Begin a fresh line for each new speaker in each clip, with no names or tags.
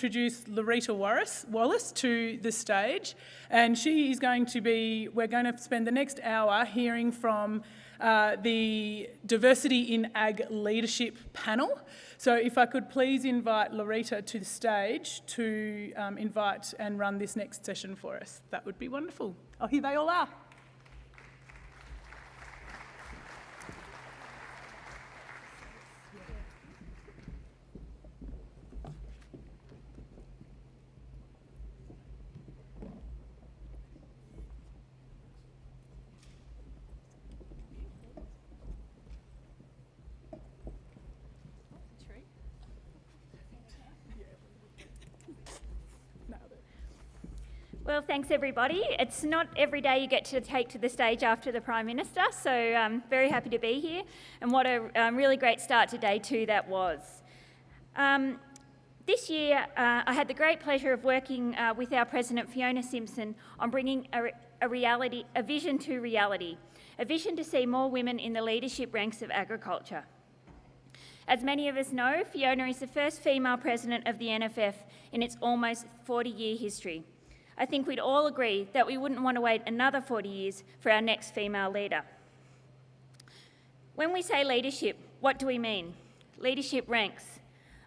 introduce Loretta Wallace to the stage, and we're going to spend the next hour hearing from the Diversity in Ag Leadership panel. So if I could please invite Loretta to the stage to invite and run this next session for us, that would be wonderful. Oh, here they all are.
Well, thanks everybody. It's not every day you get to take to the stage after the Prime Minister, so I'm very happy to be here, and what a really great start to day two that was. This year I had the great pleasure of working with our President Fiona Simpson on bringing a vision to reality, a vision to see more women in the leadership ranks of agriculture. As many of us know, Fiona is the first female president of the NFF in its almost 40-year history. I think we'd all agree that we wouldn't want to wait another 40 years for our next female leader. When we say leadership, what do we mean? Leadership ranks.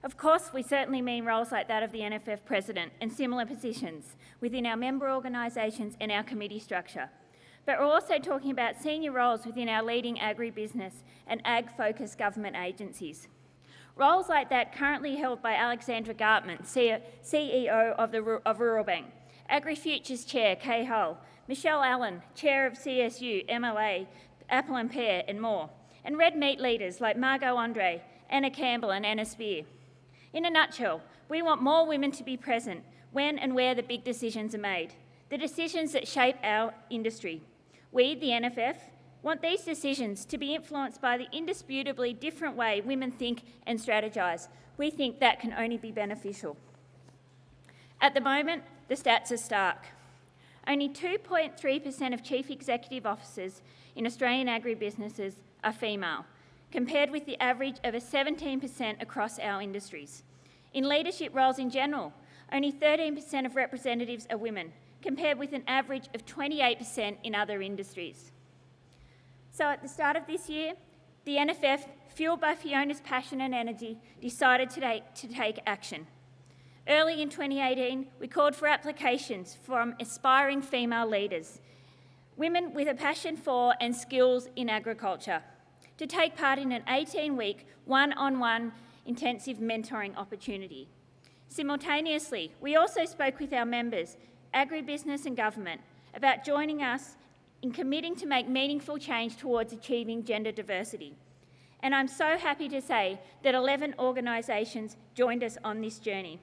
Of course, we certainly mean roles like that of the NFF president and similar positions within our member organisations and our committee structure. But we're also talking about senior roles within our leading agribusiness and ag-focused government agencies. Roles like that currently held by Alexandra Gartman, CEO of Rural Bank, AgriFutures Chair, Kay Hull, Michelle Allen, Chair of CSU, MLA, Apple and Pear, and more, and red meat leaders like Margot Andre, Anna Campbell and Anna Spear. In a nutshell, we want more women to be present when and where the big decisions are made, the decisions that shape our industry. We, the NFF, want these decisions to be influenced by the indisputably different way women think and strategise. We think that can only be beneficial. At the moment, the stats are stark. Only 2.3% of chief executive officers in Australian agribusinesses are female, compared with the average of 17% across our industries. In leadership roles in general, only 13% of representatives are women, compared with an average of 28% in other industries. So at the start of this year, the NFF, fuelled by Fiona's passion and energy, decided to take action. Early in 2018, we called for applications from aspiring female leaders, women with a passion for and skills in agriculture, to take part in an 18-week, one-on-one intensive mentoring opportunity. Simultaneously, we also spoke with our members, agribusiness and government, about joining us in committing to make meaningful change towards achieving gender diversity. And I'm so happy to say that 11 organisations joined us on this journey.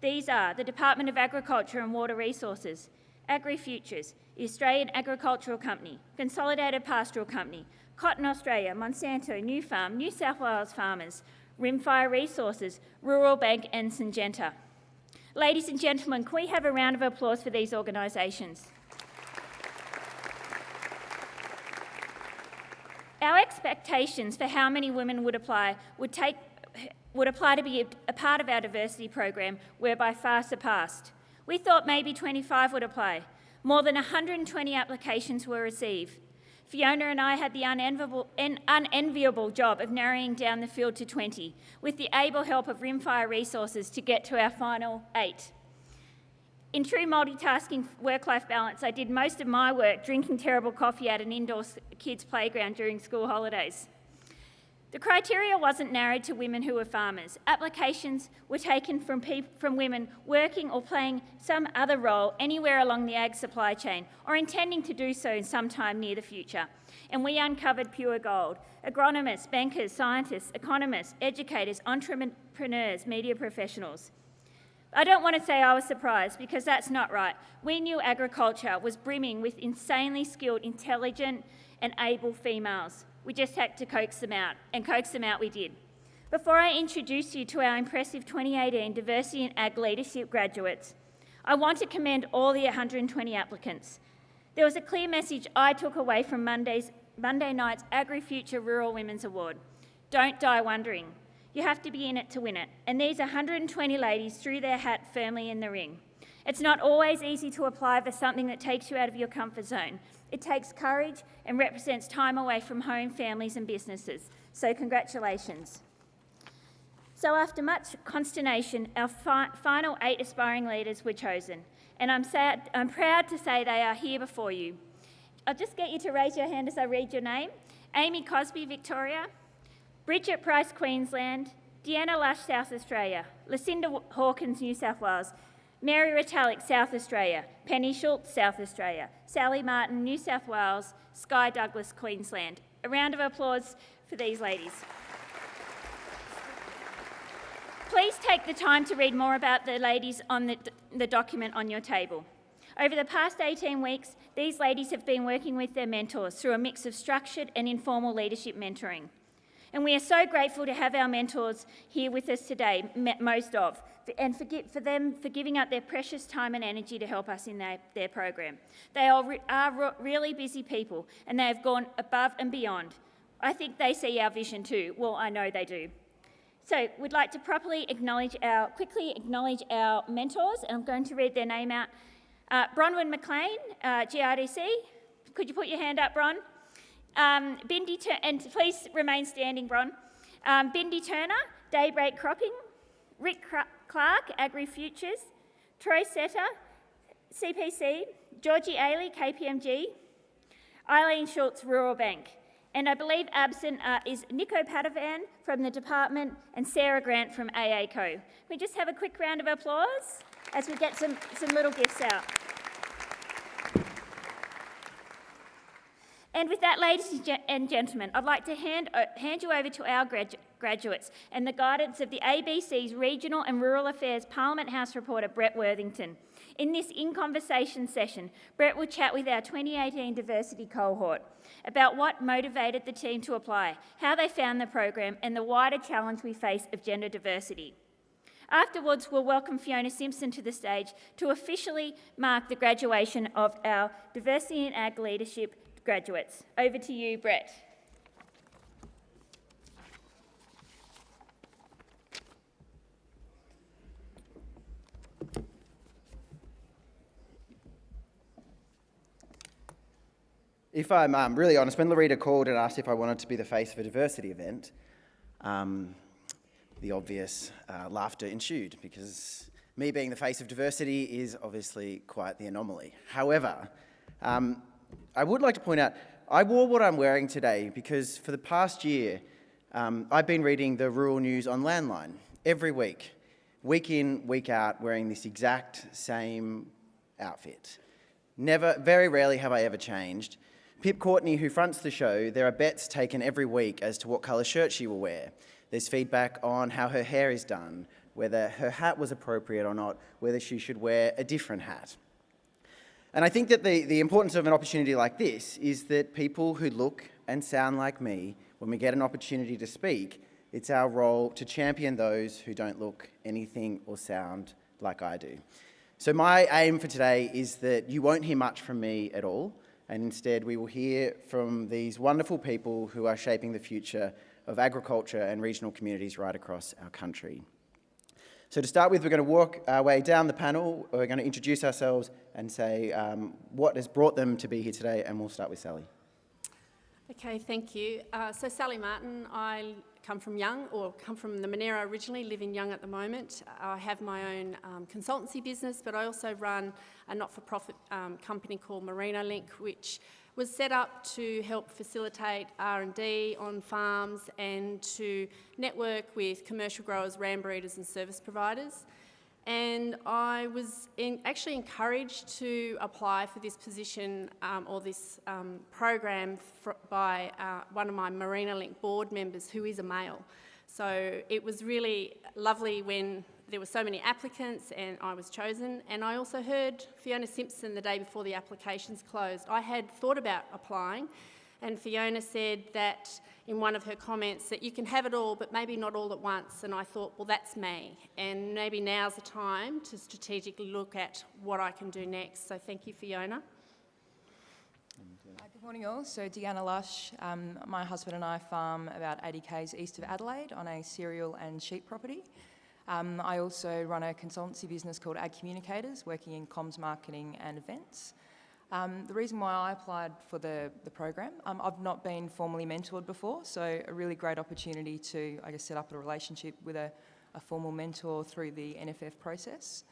These are the Department of Agriculture and Water Resources, AgriFutures, the Australian Agricultural Company, Consolidated Pastoral Company, Cotton Australia, Monsanto, New Farm, New South Wales Farmers, Rimfire Resources, Rural Bank and Syngenta. Ladies and gentlemen, can we have a round of applause for these organisations? Our expectations for how many women would apply to be a part of our diversity program were by far surpassed. We thought maybe 25 would apply. More than 120 applications were received. Fiona and I had the unenviable job of narrowing down the field to 20, with the able help of Rimfire Resources to get to our final 8. In true multitasking work-life balance, I did most of my work drinking terrible coffee at an indoor kids' playground during school holidays. The criteria wasn't narrowed to women who were farmers. Applications were taken from women working or playing some other role anywhere along the ag supply chain, or intending to do so sometime near the future. And we uncovered pure gold. Agronomists, bankers, scientists, economists, educators, entrepreneurs, media professionals. I don't want to say I was surprised, because that's not right. We knew agriculture was brimming with insanely skilled, intelligent and able females. We just had to coax them out, and coax them out we did. Before I introduce you to our impressive 2018 Diversity in Ag Leadership graduates, I want to commend all the 120 applicants. There was a clear message I took away from Monday night's AgriFuture Rural Women's Award. Don't die wondering. You have to be in it to win it. And these 120 ladies threw their hat firmly in the ring. It's not always easy to apply for something that takes you out of your comfort zone. It takes courage and represents time away from home, families and businesses. So congratulations. So after much consternation, our final 8 aspiring leaders were chosen. And I'm proud to say they are here before you. I'll just get you to raise your hand as I read your name. Amy Cosby, Victoria. Bridget Price, Queensland. Deanna Lush, South Australia. Lucinda Hawkins, New South Wales. Mary Retallick, South Australia. Penny Schultz, South Australia. Sally Martin, New South Wales. Sky Douglas, Queensland. A round of applause for these ladies. Please take the time to read more about the ladies on the document on your table. Over the past 18 weeks, these ladies have been working with their mentors through a mix of structured and informal leadership mentoring. And we are so grateful to have our mentors here with us today, most of, and for them for giving up their precious time and energy to help us in their program. They are really busy people, and they have gone above and beyond. I think they see our vision too. Well, I know they do. So we'd like to quickly acknowledge our mentors, and I'm going to read their name out. Bronwyn McLean, GRDC. Could you put your hand up, Bron? Bindi, and please remain standing, Bron. Bindi Turner, Daybreak Cropping. Rick Clark, Agri Futures. Troy Setter, CPC. Georgie Ailey, KPMG. Eileen Schultz, Rural Bank. And I believe absent is Nico Padovan from the department and Sarah Grant from AACO. Can we just have a quick round of applause as we get some little gifts out? And with that, ladies and gentlemen, I'd like to hand you over to our graduates and the guidance of the ABC's Regional and Rural Affairs Parliament House reporter, Brett Worthington. In this In Conversation session, Brett will chat with our 2018 diversity cohort about what motivated the team to apply, how they found the program, and the wider challenge we face of gender diversity. Afterwards, we'll welcome Fiona Simpson to the stage to officially mark the graduation of our Diversity in Ag Leadership graduates. Over to you, Brett.
If I'm really honest, when Loretta called and asked if I wanted to be the face of a diversity event, the obvious laughter ensued, because me being the face of diversity is obviously quite the anomaly. However, I would like to point out, I wore what I'm wearing today because for the past year, I've been reading the rural news on Landline every week in, week out, wearing this exact same outfit. Very rarely have I ever changed. Pip Courtney, who fronts the show, there are bets taken every week as to what colour shirt she will wear. There's feedback on how her hair is done, whether her hat was appropriate or not, whether she should wear a different hat. And I think that the importance of an opportunity like this is that people who look and sound like me, when we get an opportunity to speak, it's our role to champion those who don't look anything or sound like I do. So my aim for today is that you won't hear much from me at all, and instead we will hear from these wonderful people who are shaping the future of agriculture and regional communities right across our country. So to start with, we're going to walk our way down the panel. We're going to introduce ourselves and say what has brought them to be here today, and we'll start with Sally.
Okay, thank you. So Sally Martin, I come from the Monero originally, live in Young at the moment. I have my own consultancy business, but I also run a not-for-profit company called MerinoLink, which was set up to help facilitate R&D on farms and to network with commercial growers, ram breeders and service providers. And I was actually encouraged to apply for this position or this program by one of my MerinoLink board members, who is a male. So it was really lovely when there were so many applicants and I was chosen. And I also heard Fiona Simpson the day before the applications closed. I had thought about applying, and Fiona said that in one of her comments that you can have it all, but maybe not all at once. And I thought, well, that's me. And maybe now's the time to strategically look at what I can do next. So thank you, Fiona.
Morning all. So Deanna Lush, my husband and I farm about 80 k's east of Adelaide on a cereal and sheep property. I also run a consultancy business called Ag Communicators, working in comms marketing and events. The reason why I applied for the program, I've not been formally mentored before, so a really great opportunity to, I guess, set up a relationship with a formal mentor through the NFF process.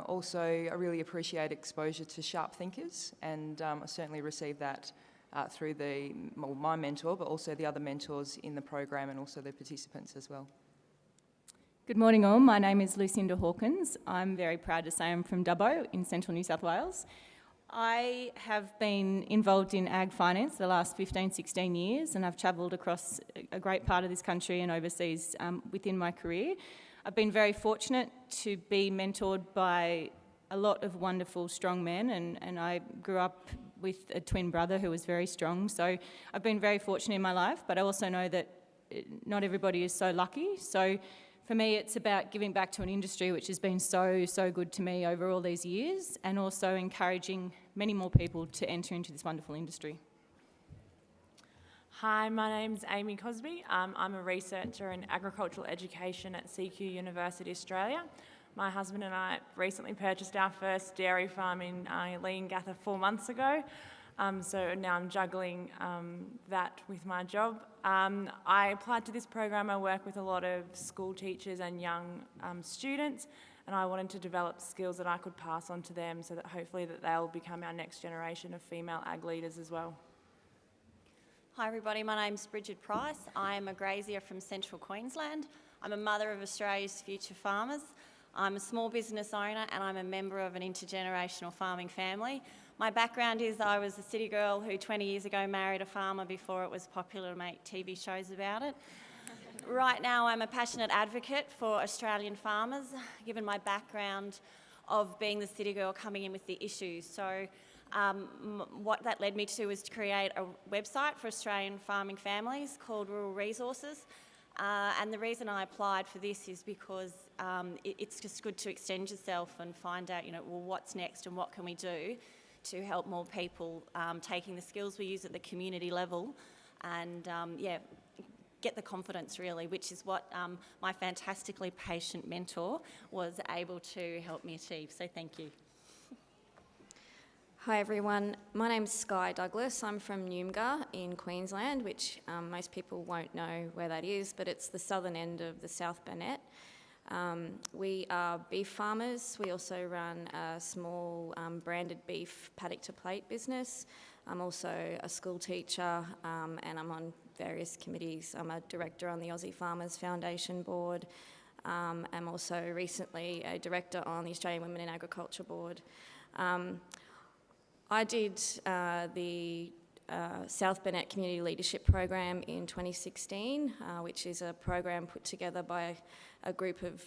Also, I really appreciate exposure to sharp thinkers, and I certainly received that through my mentor, but also the other mentors in the program and also the participants as well.
Good morning all, my name is Lucinda Hawkins. I'm very proud to say I'm from Dubbo in central New South Wales. I have been involved in ag finance the last 15-16 years, and I've travelled across a great part of this country and overseas within my career. I've been very fortunate to be mentored by a lot of wonderful strong men, and I grew up with a twin brother who was very strong, so I've been very fortunate in my life, but I also know that not everybody is so lucky. So for me, it's about giving back to an industry which has been so good to me over all these years, and also encouraging many more people to enter into this wonderful industry.
Hi, my name's Amy Cosby. I'm a researcher in agricultural education at CQ University Australia. My husband and I recently purchased our first dairy farm in Leongatha 4 months ago. So now I'm juggling that with my job. I applied to this program. I work with a lot of school teachers and young students, and I wanted to develop skills that I could pass on to them so that hopefully that they'll become our next generation of female ag leaders as well.
Hi everybody, my name's Bridget Price. I'm a grazier from Central Queensland. I'm a mother of Australia's future farmers. I'm a small business owner and I'm a member of an intergenerational farming family. My background is I was a city girl who 20 years ago married a farmer before it was popular to make TV shows about it. Right now I'm a passionate advocate for Australian farmers, given my background of being the city girl coming in with the issues. So what that led me to was to create a website for Australian farming families called Rural Resources. And the reason I applied for this is because it's just good to extend yourself and find out, well, what's next and what can we do to help more people taking the skills we use at the community level and, get the confidence really, which is what my fantastically patient mentor was able to help me achieve. So thank you.
Hi everyone, my name's Sky Douglas. I'm from Noongar in Queensland, which most people won't know where that is, but it's the southern end of the South Burnett. We are beef farmers. We also run a small branded beef paddock to plate business. I'm also a school teacher and I'm on various committees. I'm a director on the Aussie Farmers Foundation board. I'm also recently a director on the Australian Women in Agriculture board. I did the South Burnett Community Leadership Program in 2016, which is a program put together by a group of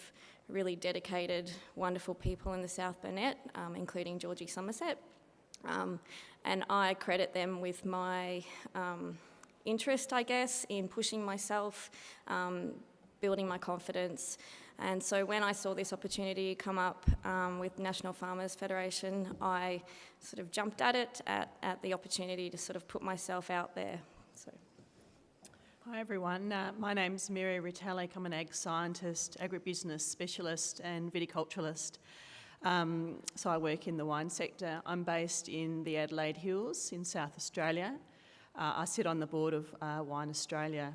really dedicated, wonderful people in the South Burnett, including Georgie Somerset. And I credit them with my interest, I guess, in pushing myself, building my confidence. And so when I saw this opportunity come up with National Farmers Federation, I sort of jumped at it, at the opportunity to sort of put myself out there. So.
Hi everyone, my name's Mary Ritalik. I'm an ag scientist, agribusiness specialist and viticulturalist. So I work in the wine sector. I'm based in the Adelaide Hills in South Australia. I sit on the board of Wine Australia.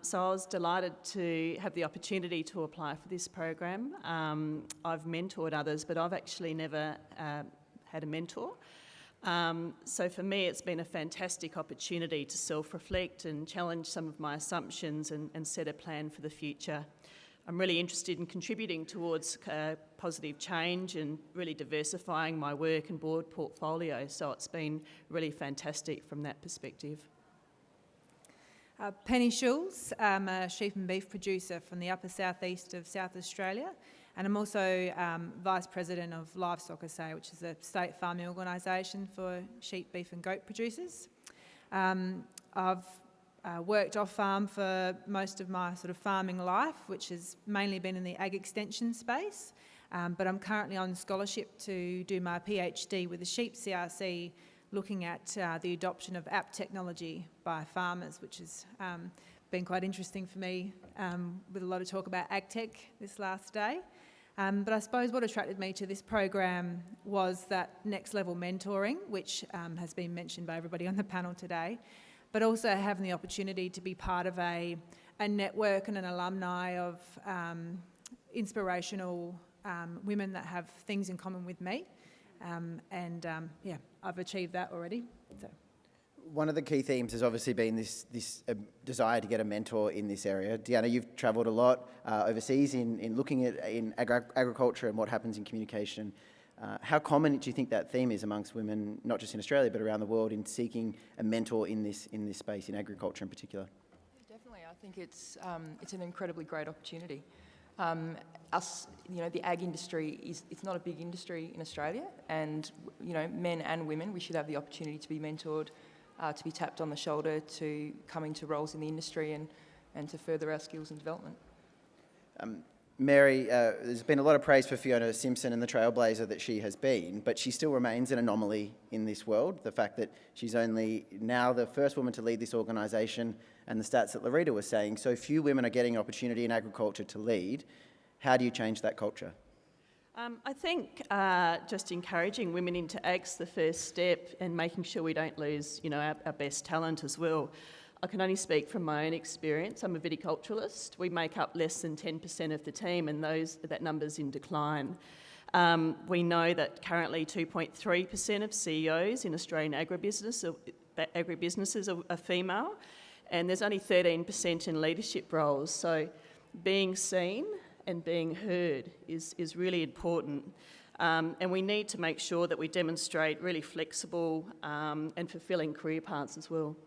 So I was delighted to have the opportunity to apply for this program. I've mentored others, but I've actually never had a mentor. So for me, it's been a fantastic opportunity to self-reflect and challenge some of my assumptions and set a plan for the future. I'm really interested in contributing towards positive change and really diversifying my work and board portfolio. So it's been really fantastic from that perspective.
Penny Schulz, I'm a sheep and beef producer from the upper southeast of South Australia, and I'm also Vice President of Livestock SA, which is a state farming organisation for sheep, beef and goat producers. I've worked off farm for most of my sort of farming life, which has mainly been in the ag extension space, but I'm currently on scholarship to do my PhD with the sheep CRC looking at the adoption of app technology by farmers, which has been quite interesting for me, with a lot of talk about ag tech this last day. But I suppose what attracted me to this program was that next level mentoring, which has been mentioned by everybody on the panel today, but also having the opportunity to be part of a network and an alumni of inspirational women that have things in common with me. Yeah, I've achieved that already. So.
One of the key themes has obviously been this desire to get a mentor in this area. Deanna, you've travelled a lot overseas in looking at agriculture and what happens in communication. How common do you think that theme is amongst women, not just in Australia but around the world, in seeking a mentor in this space, in agriculture in particular?
Definitely, I think it's an incredibly great opportunity. The ag industry it's not a big industry in Australia, and men and women, we should have the opportunity to be mentored, to be tapped on the shoulder, to come into roles in the industry and to further our skills and development.
Mary, there's been a lot of praise for Fiona Simpson and the trailblazer that she has been, but she still remains an anomaly in this world. The fact that she's only now the first woman to lead this organisation, and the stats that Larita was saying, so few women are getting an opportunity in agriculture to lead. How do you change that culture?
I think just encouraging women into ag's the first step, and making sure we don't lose, our best talent as well. I can only speak from my own experience. I'm a viticulturalist. We make up less than 10% of the team, and that number's in decline. We know that currently 2.3% of CEOs in Australian agribusinesses are female, and there's only 13% in leadership roles. So being seen and being heard is really important. And we need to make sure that we demonstrate really flexible and fulfilling career paths as well.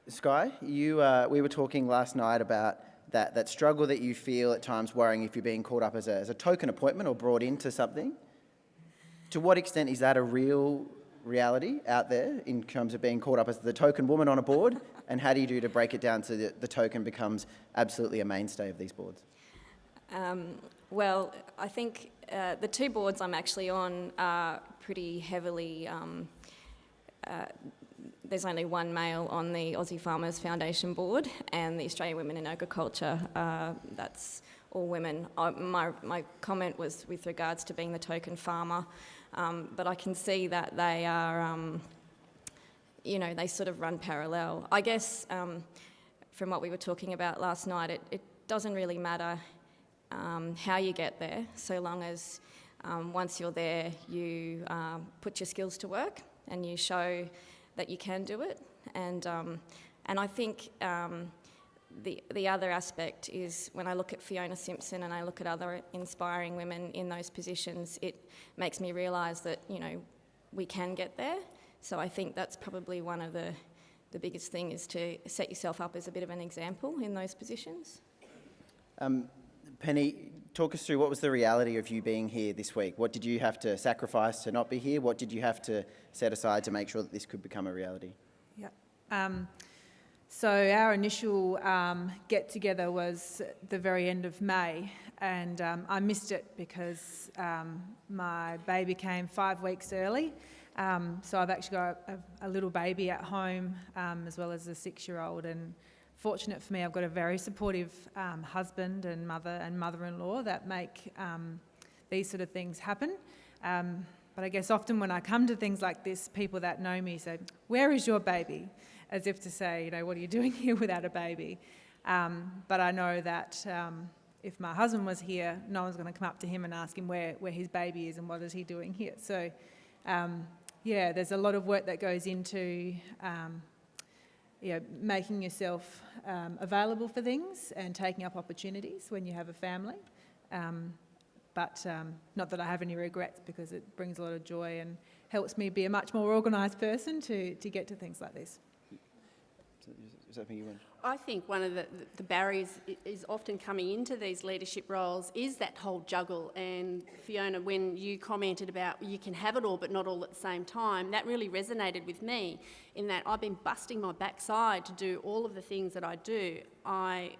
Sky, we were talking last night about that struggle that you feel at times, worrying if you're being called up as a token appointment or brought into something. To what extent is that a real reality out there in terms of being called up as the token woman on a board? And how do you do to break it down so that the token becomes absolutely a mainstay of these boards?
Well, I think the two boards I'm actually on are pretty heavily... there's only one male on the Aussie Farmers Foundation board, and the Australian Women in Agriculture, that's all women. My comment was with regards to being the token farmer, but I can see that they are... they sort of run parallel. I guess from what we were talking about last night, it doesn't really matter how you get there, so long as once you're there, you put your skills to work and you show that you can do it. And I think the other aspect is, when I look at Fiona Simpson and I look at other inspiring women in those positions, it makes me realise that, we can get there. So I think that's probably one of the biggest thing, is to set yourself up as a bit of an example in those positions.
Penny, talk us through, what was the reality of you being here this week? What did you have to sacrifice to not be here? What did you have to set aside to make sure that this could become a reality?
Yeah. So our initial get-together was the very end of May, and I missed it because my baby came 5 weeks early. So I've actually got a little baby at home, as well as a 6-year-old, and fortunate for me, I've got a very supportive husband and mother-in-law that make these sort of things happen. But I guess often when I come to things like this, people that know me say, "Where is your baby?" As if to say, what are you doing here without a baby? But I know that if my husband was here, no one's going to come up to him and ask him where his baby is and what is he doing here. So there's a lot of work that goes into making yourself available for things and taking up opportunities when you have a family. But not that I have any regrets, because it brings a lot of joy and helps me be a much more organised person to get to things like this.
Is that something you want?
I think one of the barriers is often coming into these leadership roles is that whole juggle. And Fiona, when you commented about you can have it all but not all at the same time, that really resonated with me in that I've been busting my backside to do all of the things that I do. I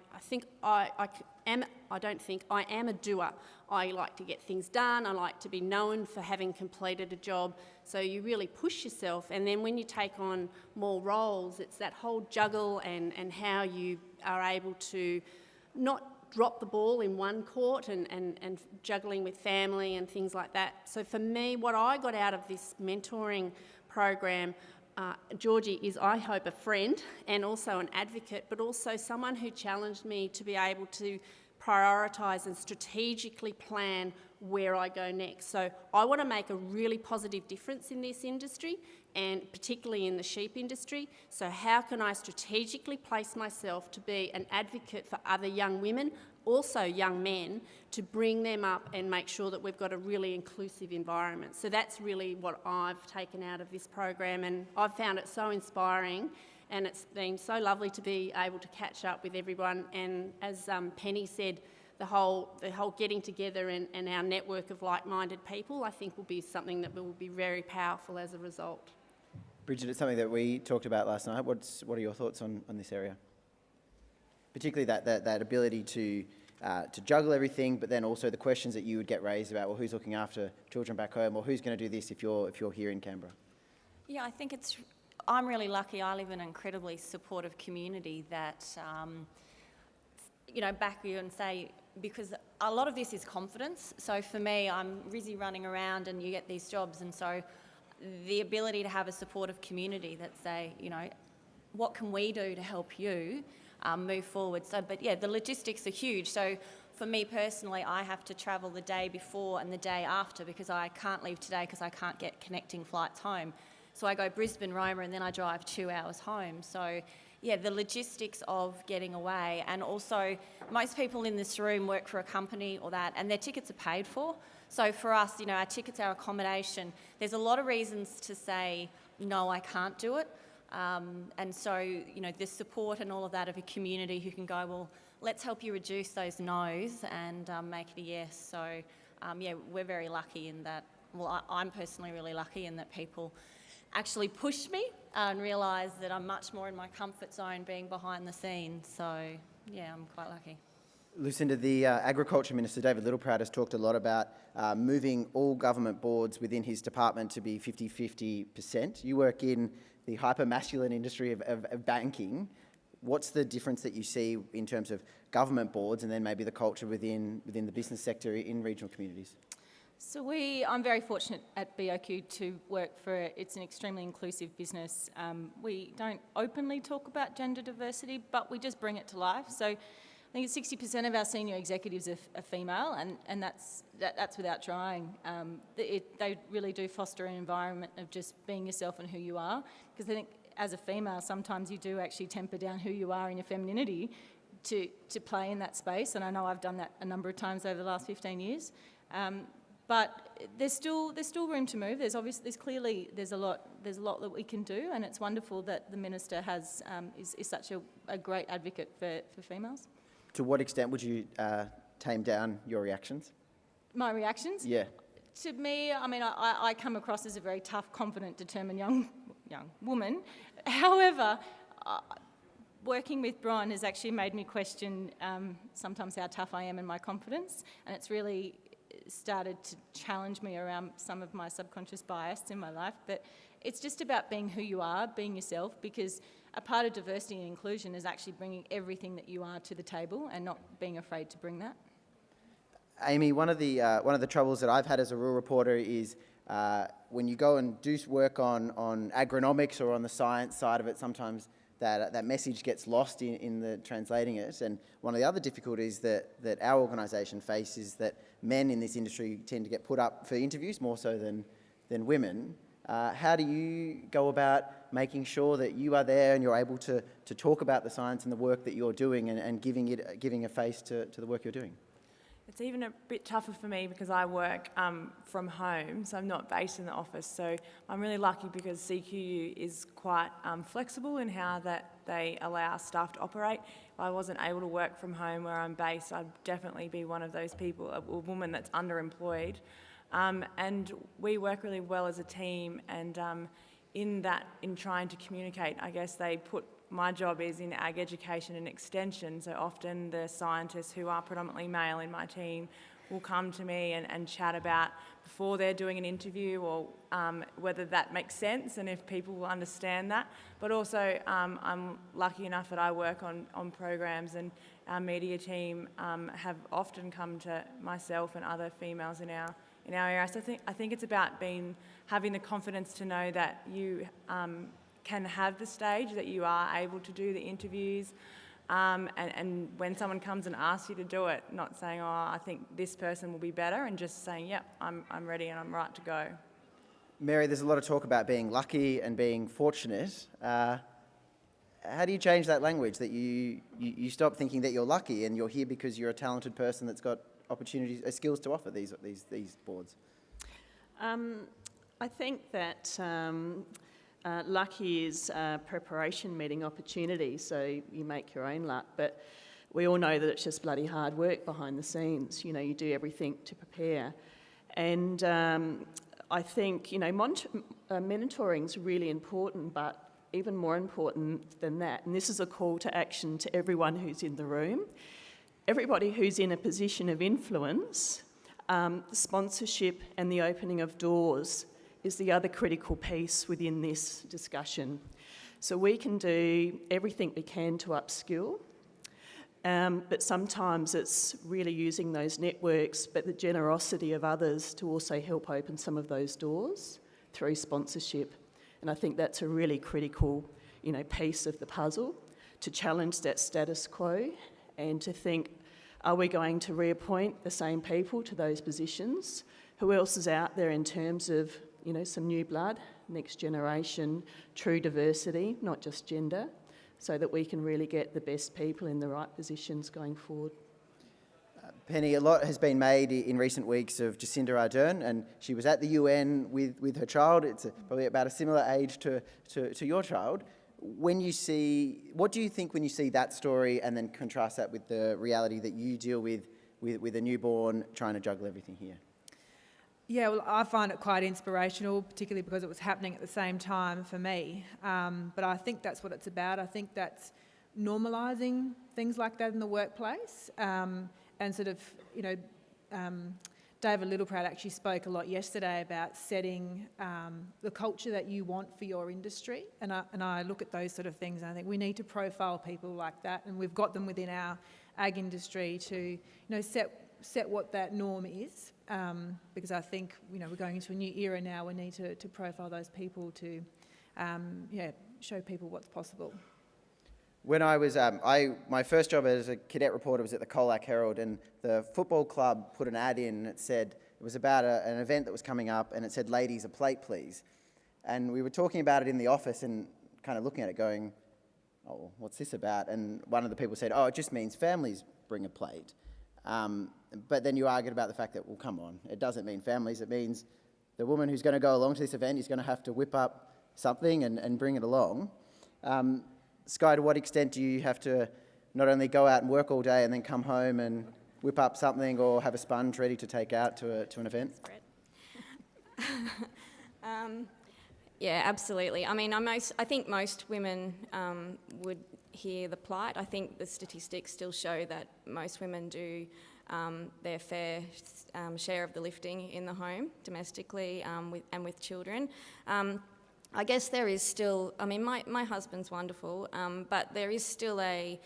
am a doer. I like to get things done. I like to be known for having completed a job. So you really push yourself. And then when you take on more roles, it's that whole juggle and how you are able to not drop the ball in one court and juggling with family and things like that. So for me, what I got out of this mentoring program, Georgie, is I hope a friend and also an advocate, but also someone who challenged me to be able to prioritise and strategically plan where I go next. So I want to make a really positive difference in this industry, and particularly in the sheep industry. So how can I strategically place myself to be an advocate for other young women, also young men, to bring them up and make sure that we've got a really inclusive environment. So that's really what I've taken out of this program, and I've found it so inspiring. And it's been so lovely to be able to catch up with everyone. And as Penny said, the whole getting together and our network of like-minded people, I think will be something that will be very powerful as a result.
Bridget, it's something that we talked about last night. What are your thoughts on this area? Particularly that ability to juggle everything, but then also the questions that you would get raised about, well, who's looking after children back home, or who's going to do this if you're here in Canberra?
Yeah, I think I'm really lucky. I live in an incredibly supportive community that, back you and say, because a lot of this is confidence. So for me, I'm busy running around and you get these jobs, and so the ability to have a supportive community that say, what can we do to help you move forward? So, but yeah, the logistics are huge. So for me personally, I have to travel the day before and the day after because I can't leave today because I can't get connecting flights home. So I go Brisbane, Roma, and then I drive 2 hours home. So yeah, the logistics of getting away, and also most people in this room work for a company or that, and their tickets are paid for. So for us, our tickets, our accommodation, there's a lot of reasons to say, no, I can't do it. And so, the support and all of that of a community who can go, well, let's help you reduce those no's and make it a yes. So we're very lucky in that. Well, I'm personally really lucky in that people actually push me and realise that I'm much more in my comfort zone being behind the scenes. So, yeah, I'm quite lucky.
Lucinda, the Agriculture Minister, David Littleproud, has talked a lot about moving all government boards within his department to be 50-50%. You work in the hyper-masculine industry of banking. What's the difference that you see in terms of government boards and then maybe the culture within the business sector in regional communities?
So I'm very fortunate at BOQ to work for it's an extremely inclusive business. We don't openly talk about gender diversity, but we just bring it to life. So I think it's 60% of our senior executives are female, and that's without trying. They really do foster an environment of just being yourself and who you are, because I think as a female, sometimes you do actually temper down who you are in your femininity to play in that space, and I know I've done that a number of times over the last 15 years. But there's still room to move. There's a lot that we can do, and it's wonderful that the minister is such a great advocate for females.
To what extent would you tame down your reactions?
My reactions?
Yeah.
To me, I come across as a very tough, confident, determined young woman. However, working with Brian has actually made me question sometimes how tough I am in my confidence, and it's really started to challenge me around some of my subconscious bias in my life. But it's just about being who you are, being yourself, because a part of diversity and inclusion is actually bringing everything that you are to the table and not being afraid to bring that.
Amy, one of the troubles that I've had as a rural reporter is when you go and do work on agronomics or on the science side of it, sometimes that message gets lost in the translating it. And one of the other difficulties that our organisation faces is that men in this industry tend to get put up for interviews more so than women. How do you go about making sure that you are there and you're able to talk about the science and the work that you're doing and giving a face to the work you're doing?
It's even a bit tougher for me because I work from home, so I'm not based in the office. So I'm really lucky because CQU is quite flexible in how that they allow staff to operate. If I wasn't able to work from home where I'm based, I'd definitely be one of those people, a woman that's underemployed. And we work really well as a team, and in trying to communicate, I guess my job is in ag education and extension, so often the scientists who are predominantly male in my team will come to me and chat about before they're doing an interview or whether that makes sense and if people will understand that. But also I'm lucky enough that I work on programs, and our media team have often come to myself and other females in our area. So I think it's about having the confidence to know that you can have the stage, that you are able to do the interviews, and when someone comes and asks you to do it, not saying, oh, I think this person will be better, and just saying, yep, I'm ready and I'm right to go.
Mary, there's a lot of talk about being lucky and being fortunate. How do you change that language, that you stop thinking that you're lucky and you're here because you're a talented person that's got opportunities, skills to offer these boards?
I think that lucky is preparation meeting opportunity, so you make your own luck, but we all know that it's just bloody hard work behind the scenes. You know, you do everything to prepare. And I think, mentoring is really important, but even more important than that, and this is a call to action to everyone who's in the room, everybody who's in a position of influence, sponsorship and the opening of doors is the other critical piece within this discussion. So we can do everything we can to upskill, but sometimes it's really using those networks, but the generosity of others to also help open some of those doors through sponsorship. And I think that's a really critical, piece of the puzzle, to challenge that status quo and to think, are we going to reappoint the same people to those positions? Who else is out there in terms of some new blood, next generation, true diversity, not just gender, so that we can really get the best people in the right positions going forward.
Penny, a lot has been made in recent weeks of Jacinda Ardern, and she was at the UN with her child. It's probably about a similar age to your child. What do you think when you see that story and then contrast that with the reality that you deal with a newborn trying to juggle everything here?
Yeah, well, I find it quite inspirational, particularly because it was happening at the same time for me. But I think that's what it's about. I think that's normalising things like that in the workplace. And sort of, David Littleproud actually spoke a lot yesterday about setting the culture that you want for your industry. And I look at those sort of things and I think we need to profile people like that. And we've got them within our ag industry to, set what that norm is. Because I think, we're going into a new era now. We need to profile those people to, show people what's possible.
When I was, my first job as a cadet reporter was at the Colac Herald, and the football club put an ad in, and it said, it was about an event that was coming up, and it said, "Ladies, a plate, please." And we were talking about it in the office and kind of looking at it going, oh, what's this about? And one of the people said, oh, it just means families bring a plate. But then you argued about the fact that, well, come on, it doesn't mean families, it means the woman who's going to go along to this event is going to have to whip up something and bring it along. Sky, to what extent do you have to not only go out and work all day and then come home and whip up something or have a sponge ready to take out to an event?
Yeah, absolutely. I mean, I think most women would hear the plight. I think the statistics still show that most women do their fair share of the lifting in the home, domestically, with children. I guess there is still, I mean, my husband's wonderful, but there is still a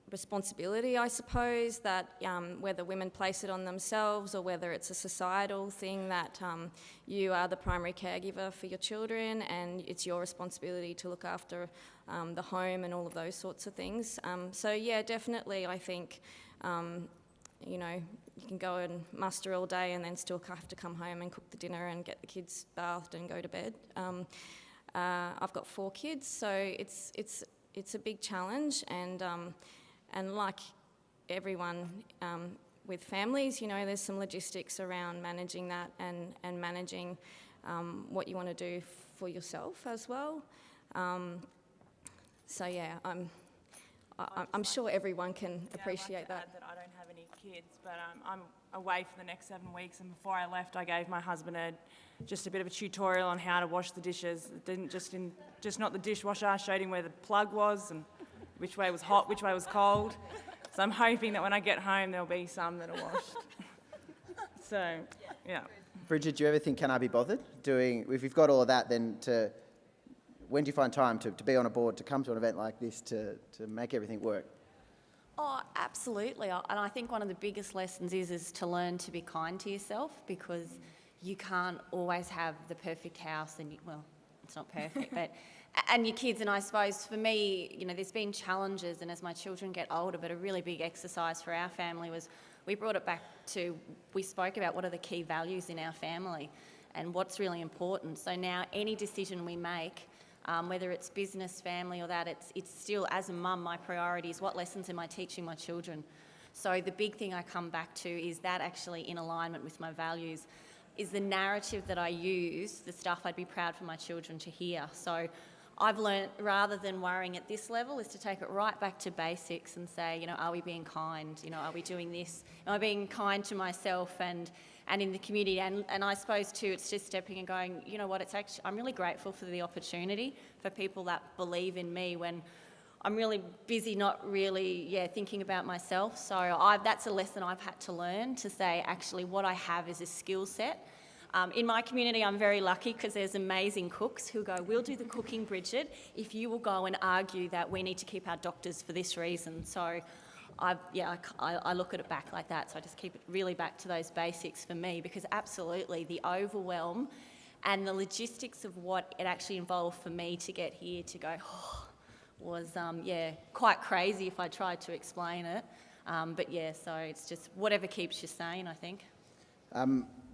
responsibility, I suppose, that whether women place it on themselves or whether it's a societal thing that you are the primary caregiver for your children and it's your responsibility to look after the home and all of those sorts of things. So yeah, definitely I think, you can go and muster all day and then still have to come home and cook the dinner and get the kids bathed and go to bed. I've got 4 kids, so it's it's a big challenge, and like everyone with families, you know, there's some logistics around managing that and managing what you want to do for yourself as well. So yeah, I'm sure everyone can appreciate
I'd like to add that I don't have any kids, but I'm away for the next 7 weeks, and before I left I gave my husband just a bit of a tutorial on how to wash the dishes. It didn't just not the dishwasher, I showed him where the plug was and which way was hot, which way was cold. So I'm hoping that when I get home there'll be some that are washed. So, yeah.
Bridget, do you ever think, can I be bothered doing, if you've got all of that, then when do you find time to be on a board, to come to an event like this, to make everything work?
Oh, absolutely. And I think one of the biggest lessons is to learn to be kind to yourself, because you can't always have the perfect house and, well, it's not perfect, but, and your kids. And I suppose for me, you know, there's been challenges, and as my children get older, but a really big exercise for our family was we brought it back to, we spoke about what are the key values in our family and what's really important. So now any decision we make, whether it's business, family or that, it's still, as a mum, my priority is what lessons am I teaching my children. So the big thing I come back to is that actually in alignment with my values is the narrative that I use, the stuff I'd be proud for my children to hear. So I've learnt, rather than worrying at this level, is to take it right back to basics and say, you know, are we being kind? You know, are we doing this? Am I being kind to myself and in the community? And I suppose too, it's just stepping and going, you know what, it's actually, I'm really grateful for the opportunity for people that believe in me when I'm really busy, not really, thinking about myself. So that's a lesson I've had to learn, to say actually what I have is a skill set. In my community, I'm very lucky because there's amazing cooks who go, we'll do the cooking, Bridget, if you will go and argue that we need to keep our doctors for this reason. So I look at it back like that. So I just keep it really back to those basics for me, because absolutely the overwhelm and the logistics of what it actually involved for me to get here to go, was quite crazy if I tried to explain it. So it's just whatever keeps you sane, I think.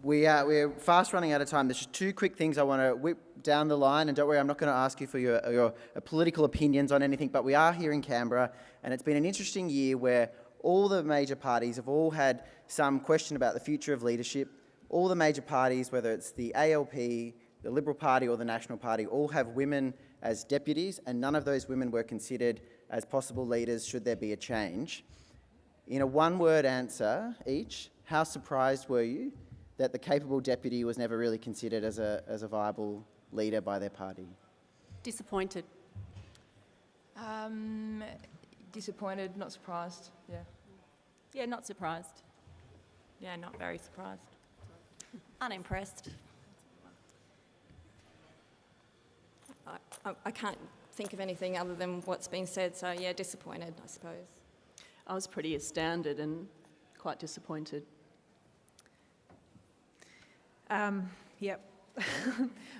We're fast running out of time. There's just 2 quick things I want to whip down the line, and don't worry, I'm not going to ask you for your political opinions on anything, but we are here in Canberra, and it's been an interesting year where all the major parties have all had some question about the future of leadership. All the major parties, whether it's the ALP, the Liberal Party or the National Party, all have women as deputies, and none of those women were considered as possible leaders should there be a change. In a one-word answer each, how surprised were you that the capable deputy was never really considered as a viable leader by their party?
Disappointed.
Disappointed, not surprised, yeah.
Yeah, not surprised.
Yeah, not very surprised.
Unimpressed.
I can't think of anything other than what's been said, so yeah, disappointed, I suppose.
I was pretty astounded and quite disappointed.
Yep.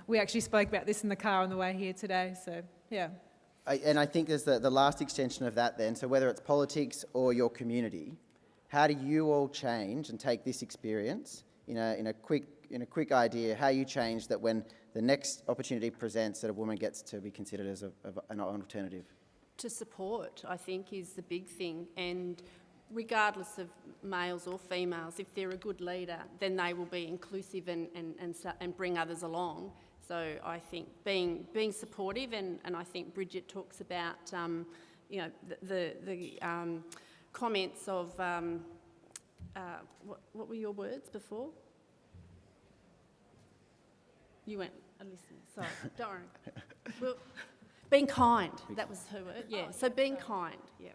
We actually spoke about this in the car on the way here today, so yeah.
I think there's the last extension of that then. So whether it's politics or your community, how do you all change and take this experience in a quick idea, how you change that when the next opportunity presents that a woman gets to be considered as an alternative?
To support, I think, is the big thing. And regardless of males or females, if they're a good leader, then they will be inclusive and bring others along. So I think being supportive, and I think Bridget talks about the comments of what were your words before? You went a listener. Sorry, don't worry. Well, being kind. That was her word. Yeah. So being kind. Yeah.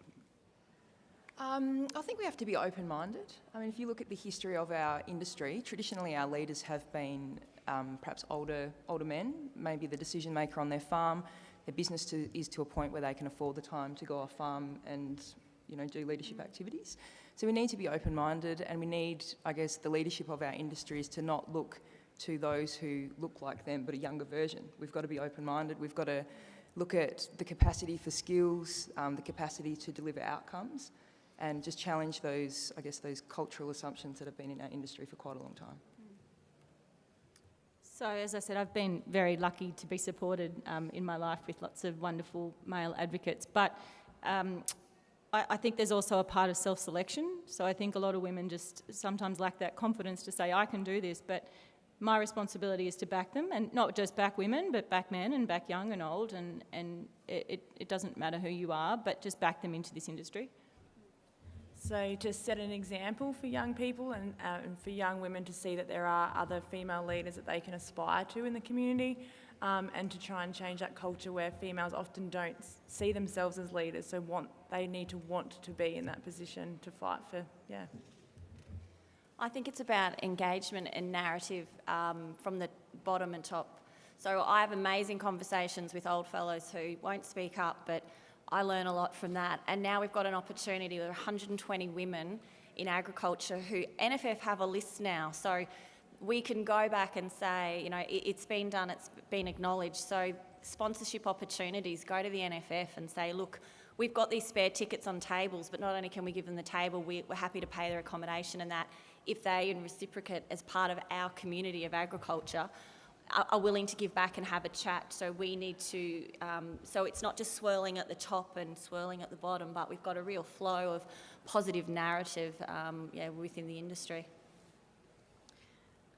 I think we have to be open-minded. I mean, if you look at the history of our industry, traditionally our leaders have been perhaps older men, maybe the decision maker on their farm. Their business is to a point where they can afford the time to go off farm and do leadership activities. So we need to be open-minded, and we need, I guess, the leadership of our industries to not look to those who look like them but a younger version. We've got to be open-minded. We've got to look at the capacity for skills, the capacity to deliver outcomes, and just challenge those, I guess, those cultural assumptions that have been in our industry for quite a long time.
So, as I said, I've been very lucky to be supported in my life with lots of wonderful male advocates, but I think there's also a part of self-selection. So I think a lot of women just sometimes lack that confidence to say, I can do this, but my responsibility is to back them, and not just back women, but back men and back young and old, and it doesn't matter who you are, but just back them into this industry.
So to set an example for young people and for young women to see that there are other female leaders that they can aspire to in the community, and to try and change that culture where females often don't see themselves as leaders, so they need to want to be in that position to fight for, yeah.
I think it's about engagement and narrative from the bottom and top. So I have amazing conversations with old fellows who won't speak up, but I learn a lot from that. And now we've got an opportunity with 120 women in agriculture who NFF have a list now. So we can go back and say, you know, it's been done, it's been acknowledged. So sponsorship opportunities, go to the NFF and say, look, we've got these spare tickets on tables, but not only can we give them the table, we're happy to pay their accommodation, and that if they, in reciprocate as part of our community of agriculture, are willing to give back and have a chat. So we need to, so it's not just swirling at the top and swirling at the bottom, but we've got a real flow of positive narrative within the industry.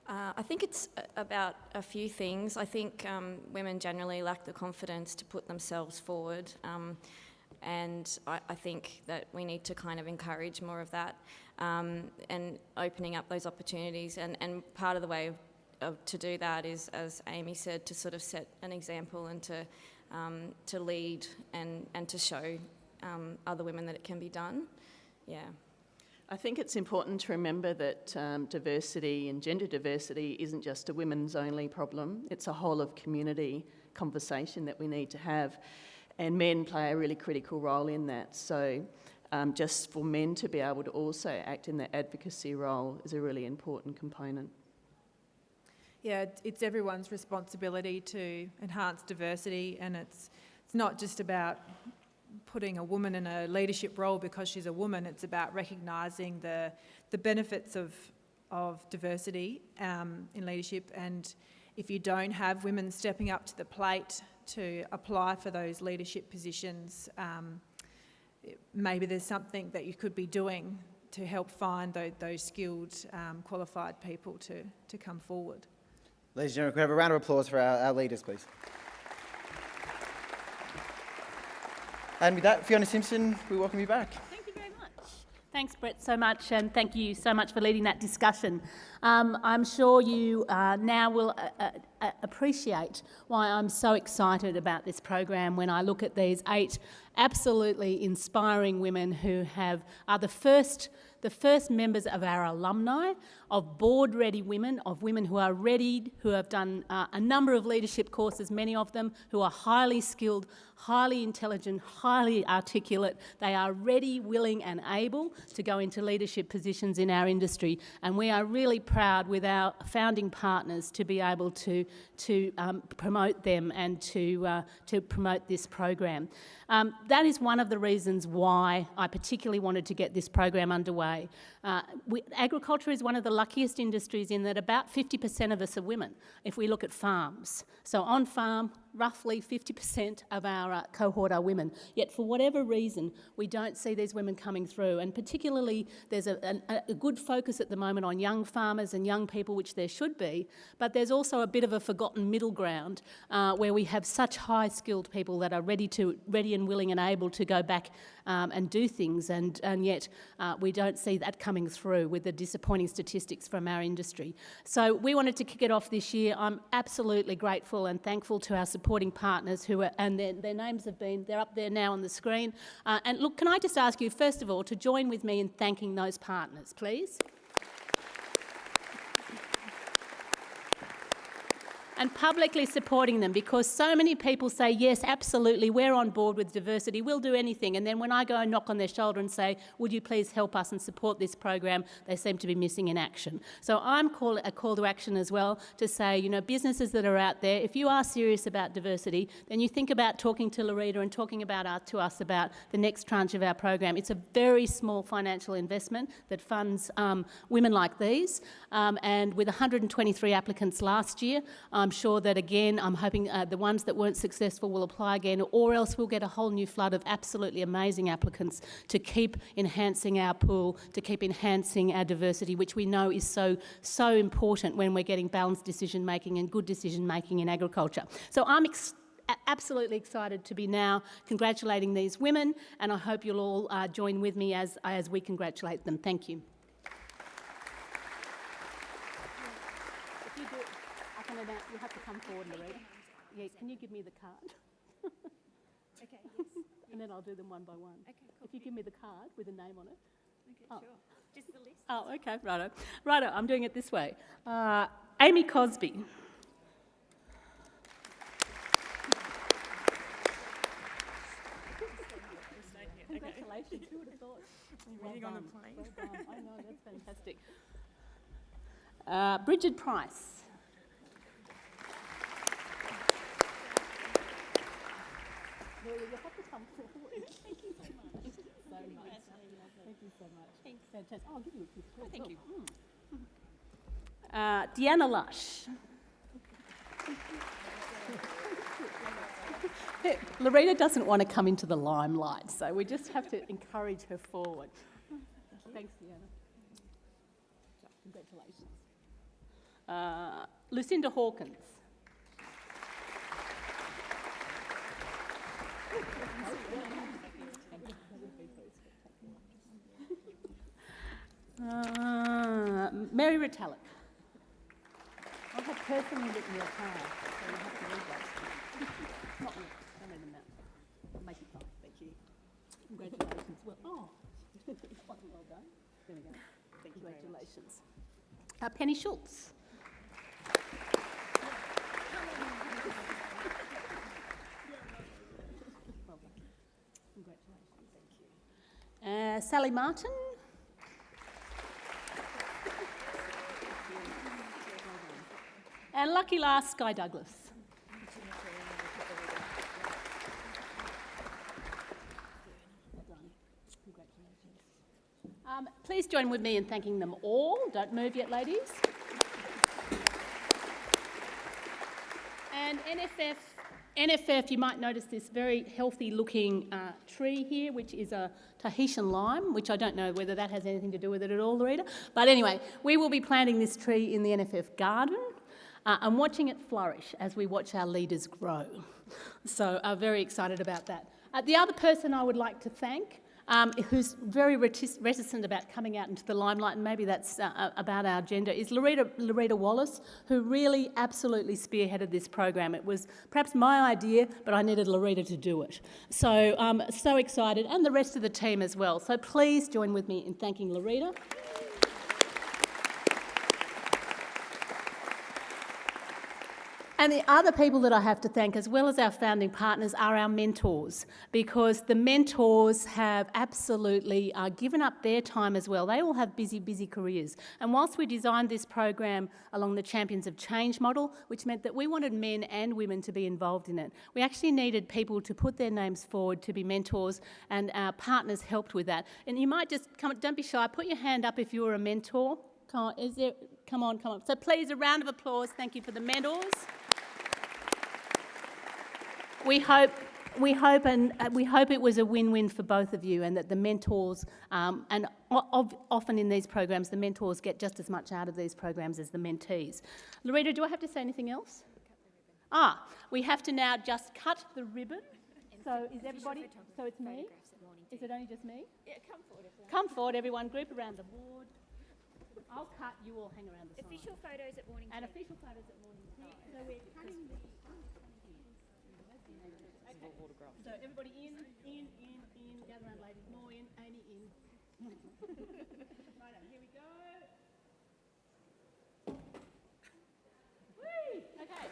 I think it's about a few things. I think women generally lack the confidence to put themselves forward, and I think that we need to kind of encourage more of that, and opening up those opportunities. And part of the way to do that is, as Amy said, to sort of set an example and to lead and to show other women that it can be done. Yeah.
I think it's important to remember that diversity and gender diversity isn't just a women's only problem. It's a whole of community conversation that we need to have, and men play a really critical role in that. So just for men to be able to also act in the advocacy role is a really important component.
Yeah, it's everyone's responsibility to enhance diversity, and it's not just about putting a woman in a leadership role because she's a woman. It's about recognising the benefits of diversity in leadership, and if you don't have women stepping up to the plate to apply for those leadership positions, maybe there's something that you could be doing to help find those skilled, qualified people to come forward.
Ladies and gentlemen, could we have a round of applause for our leaders, please? And with that, Fiona Simpson, we welcome you back.
Thank you very much. Thanks, Brett, so much, and thank you so much for leading that discussion. I'm sure you now will appreciate why I'm so excited about this program when I look at these 8 absolutely inspiring women who are the first members of our alumni, of board-ready women, of women who are ready, who have done a number of leadership courses, many of them, who are highly skilled, highly intelligent, highly articulate. They are ready, willing and able to go into leadership positions in our industry, and we are really proud with our founding partners to be able to promote them and to promote this program. That is one of the reasons why I particularly wanted to get this program underway. Agriculture is one of the luckiest industries in that about 50% of us are women, if we look at farms. So on farm, roughly 50% of our cohort are women. Yet for whatever reason, we don't see these women coming through. And particularly, there's a good focus at the moment on young farmers and young people, which there should be. But there's also a bit of a forgotten middle ground where we have such high-skilled people that are ready and willing and able to go back and do things. And yet we don't see that coming through with the disappointing statistics from our industry. So we wanted to kick it off this year. I'm absolutely grateful and thankful to our supporting partners and their names they're up there now on the screen. And look, can I just ask you, first of all, to join with me in thanking those partners, please? and publicly supporting them, because so many people say, yes, absolutely, we're on board with diversity, we'll do anything. And then when I go and knock on their shoulder and say, would you please help us and support this program, they seem to be missing in action. So I'm a call to action as well to say, you know, businesses that are out there, if you are serious about diversity, then you think about talking to Loretta and talking to us about the next tranche of our program. It's a very small financial investment that funds women like these, and with 123 applicants last year, I'm sure that again, I'm hoping the ones that weren't successful will apply again, or else we'll get a whole new flood of absolutely amazing applicants to keep enhancing our pool, to keep enhancing our diversity, which we know is so important when we're getting balanced decision making and good decision making in agriculture. So I'm absolutely excited to be now congratulating these women, and I hope you'll all join with me as we congratulate them. Thank you. If you do it, I can announce, you'll have to come forward, Loretta. Yeah, can you give me the card?
Okay, yes.
And then I'll do them one by one.
Okay, cool.
If you give me the card with a name on it.
Okay, sure. Just the list.
Oh, okay, righto. Righto, I'm doing it this way. Amy Cosby. Congratulations, who would have thought?
Reading on the plane.
Well done. I know, that's fantastic. Bridget Price. Well, you have to come forward. Thank you so much. Thank you so much. Thanks. Fantastic. Oh, I'll give you a kiss. Oh, thank you. Deanna Lush. Loretta doesn't want to come into the limelight, so we just have to encourage her forward. Thanks, Deanna. Congratulations. Lucinda Hawkins. Mary Retallick. I have personally written your card, so you have to read that. Not me, don't read them out. Make it fun, thank you. Congratulations. Well, well done. There we go. Thank you. Congratulations. Penny Schultz. Well done. Congratulations, thank you. Sally Martin. And lucky last, Sky Douglas. Well done. Congratulations. Please join with me in thanking them all. Don't move yet, ladies. And NFF, you might notice this very healthy looking tree here, which is a Tahitian lime, which I don't know whether that has anything to do with it at all, Loretta. But anyway, we will be planting this tree in the NFF garden. And watching it flourish as we watch our leaders grow. So I'm very excited about that. The other person I would like to thank, who's very reticent about coming out into the limelight, and maybe that's about our gender, is Loretta Wallace, who really absolutely spearheaded this program. It was perhaps my idea, but I needed Loretta to do it. So I'm so excited, and the rest of the team as well. So please join with me in thanking Loretta. And the other people that I have to thank, as well as our founding partners, are our mentors, because the mentors have absolutely given up their time as well. They all have busy careers. And whilst we designed this program along the Champions of Change model, which meant that we wanted men and women to be involved in it, we actually needed people to put their names forward to be mentors, and our partners helped with that. And you might just don't be shy, put your hand up if you're a mentor. Come on. So please, a round of applause. Thank you for the mentors. We hope it was a win-win for both of you, and that the mentors, and often in these programs, the mentors get just as much out of these programs as the mentees. Loretta, do I have to say anything else? We have to now just cut the ribbon. So is everybody? So it's me? Is it only just me?
Yeah, come forward, everyone.
Come forward, everyone. Group around the board. I'll cut. You all hang around the side.
Official photos at morning tea.
And official photos at morning tea. So we're cutting the. So everybody in, gather around ladies, more in, Amy in. Right, here we go. Whee! Okay,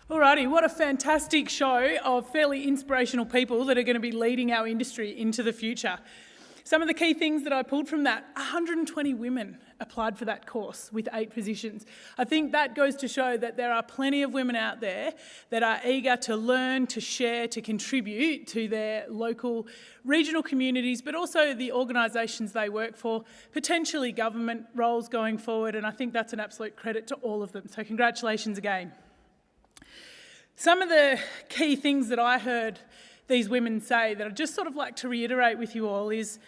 Alrighty, what a fantastic show of fairly inspirational people that are going to be leading our industry into the future. Some of the key things that I pulled from that: 120 women applied for that course with 8 positions. I think that goes to show that there are plenty of women out there that are eager to learn, to share, to contribute to their local, regional communities, but also the organisations they work for, potentially government roles going forward, and I think that's an absolute credit to all of them. So congratulations again. Some of the key things that I heard these women say that I'd just sort of like to reiterate with you all is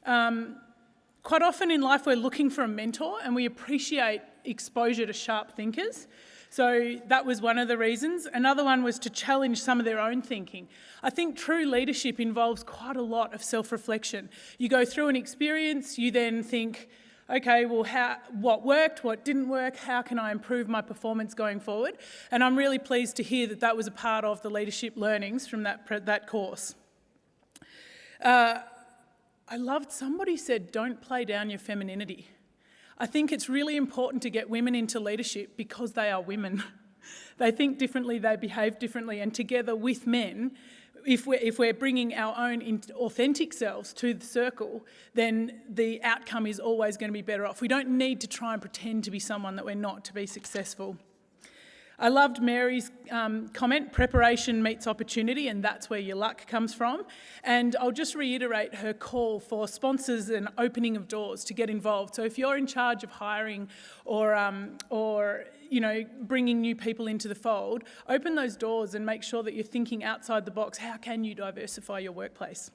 quite often in life we're looking for a mentor and we appreciate exposure to sharp thinkers. So that was one of the reasons. Another one was to challenge some of their own thinking. I think true leadership involves quite a lot of self-reflection. You go through an experience, you then think, okay, well, what worked, what didn't work, how can I improve my performance going forward? And I'm really pleased to hear that that was a part of the leadership learnings from that course. I loved somebody said, don't play down your femininity. I think it's really important to get women into leadership because they are women. They think differently, they behave differently, and together with men, if we're bringing our own authentic selves to the circle, then the outcome is always going to be better off. We don't need to try and pretend to be someone that we're not to be successful. I loved Mary's comment, preparation meets opportunity, and that's where your luck comes from. And I'll just reiterate her call for sponsors and opening of doors to get involved. So if you're in charge of hiring or bringing new people into the fold, open those doors and make sure that you're thinking outside the box. How can you diversify your workplace?